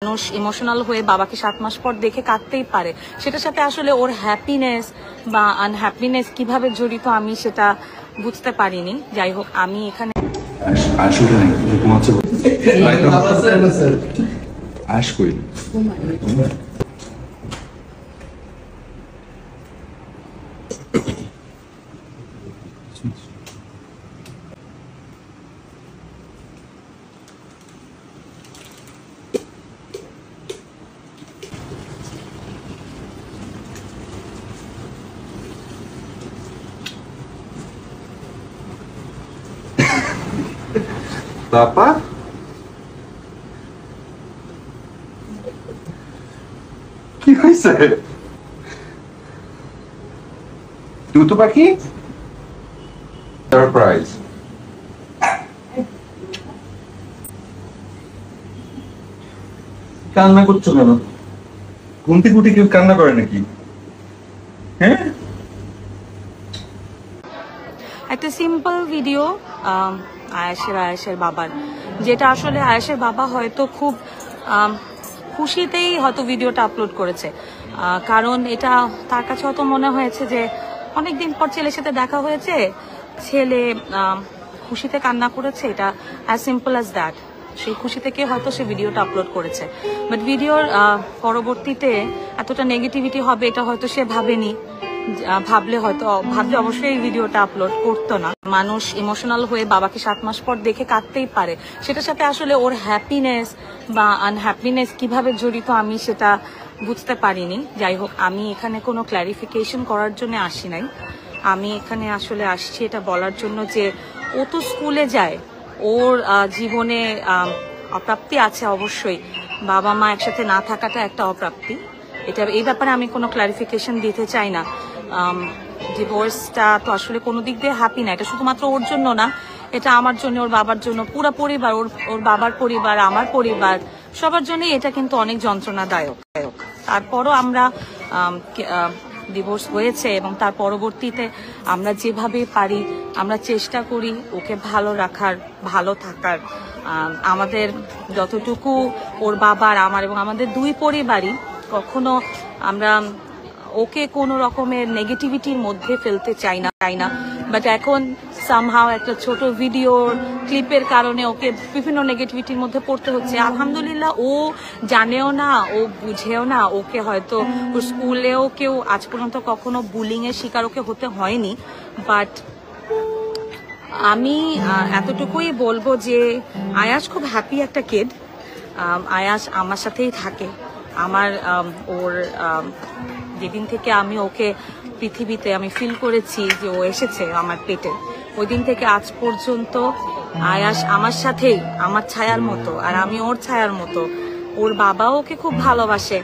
মানুষ ইমোশনাল হয়ে বাবাকে 7 মাস পর দেখে কাঁদতেই পারে, সেটার সাথে আসলে ওর হ্যাপিনেস বা আনহ্যাপিনেস কিভাবে জড়িত আমি সেটা বুঝতে পারিনি। যাই হোক, আমি এখানে বাবা কি হয়েছে? দুটো পাখি সারপ্রাইজ। কান্না করছো কেন? ঘুম থেকে উঠে কেউ কান্না করে নাকি? হ্যাঁ, একটা সিম্পল ভিডিও আয়েশের বাবার, যেটা আসলে আয়েশের বাবা হয়তো খুব খুশিতেই হয়তো ভিডিওটা আপলোড করেছে, কারণ এটা তার কাছে হয়তো মনে হয়েছে যে অনেকদিন পর ছেলের সাথে দেখা হয়েছে, ছেলে খুশিতে কান্না করেছে, এটা অ্যাজ সিম্পল অ্যাজ দ্যাট। সেই খুশি থেকে হয়তো সে ভিডিওটা আপলোড করেছে, বাট ভিডিওর পরবর্তীতে এতটা নেগেটিভিটি হবে এটা হয়তো সে ভাবেনি। ভাবলে অবশ্যই এই ভিডিওটা আপলোড করতো না। মানুষ ইমোশনাল হয়ে বাবাকে 7 মাস পর দেখে কাঁদতেই পারে, সেটার সাথে আসলে ওর হ্যাপিনেস বা আনহ্যাপিনেস কিভাবে জড়িত আমি সেটা বুঝতে পারিনি। যাই হোক, আমি এখানে কোনো ক্ল্যারিফিকেশন করার জন্য আসি নাই। আমি এখানে আসলে আসছি এটা বলার জন্য যে ও তো স্কুলে যায়, ওর জীবনে অপ্রাপ্তি আছে অবশ্যই, বাবা মা একসাথে না থাকাটা একটা অপ্রাপ্তি। এই ব্যাপারে আমি কোনো ক্লারিফিকেশন দিতে চাই না। ডিভোর্সটা তো আসলে কোনো দিক দিয়ে হ্যাপি না, এটা শুধুমাত্র ওর জন্য না, এটা আমার জন্য, ওর বাবার জন্য, পুরো পরিবার, ওর বাবার পরিবার, আমার পরিবার, সবার জন্যই এটা কিন্তু অনেক যন্ত্রণাদায়ক। তারপরও আমরা ডিভোর্স হয়েছে এবং তার পরবর্তীতে আমরা যেভাবে পারি আমরা চেষ্টা করি ওকে ভালো রাখার, ভালো থাকার। আমাদের যতটুকু ওর বাবার, আমার এবং আমাদের দুই পরিবারই কখনো আমরা ওকে কোনো রকমের নেগেটিভিটির মধ্যে ফেলতে চাই না, বাট এখন সামহাও একটা ছোট ভিডিওর ক্লিপের কারণে ওকে বিভিন্ন নেগেটিভিটির মধ্যে পড়তে হচ্ছে। আলহামদুলিল্লাহ ও জানেও না, ও বুঝেও না, ওকে হয়তো ওর স্কুলেও কেউ আজ পর্যন্ত কখনো বুলিং এর শিকার ওকে হতে হয়নি, বাট আমি এতটুকুই বলবো যে আয়াস খুব হ্যাপি একটা কিড। আয়াস আমার সাথেই থাকে। আমার ওর যেদিন থেকে আমি ওকে পৃথিবীতে আমি ফিল করেছি যে ও এসেছে আমার পেটে, ওই দিন থেকে আজ পর্যন্ত আয়াস আমার সাথেই, আমার ছায়ার মতো, আর আমি ওর ছায়ার মতো। ওর বাবাও ওকে খুব ভালোবাসে।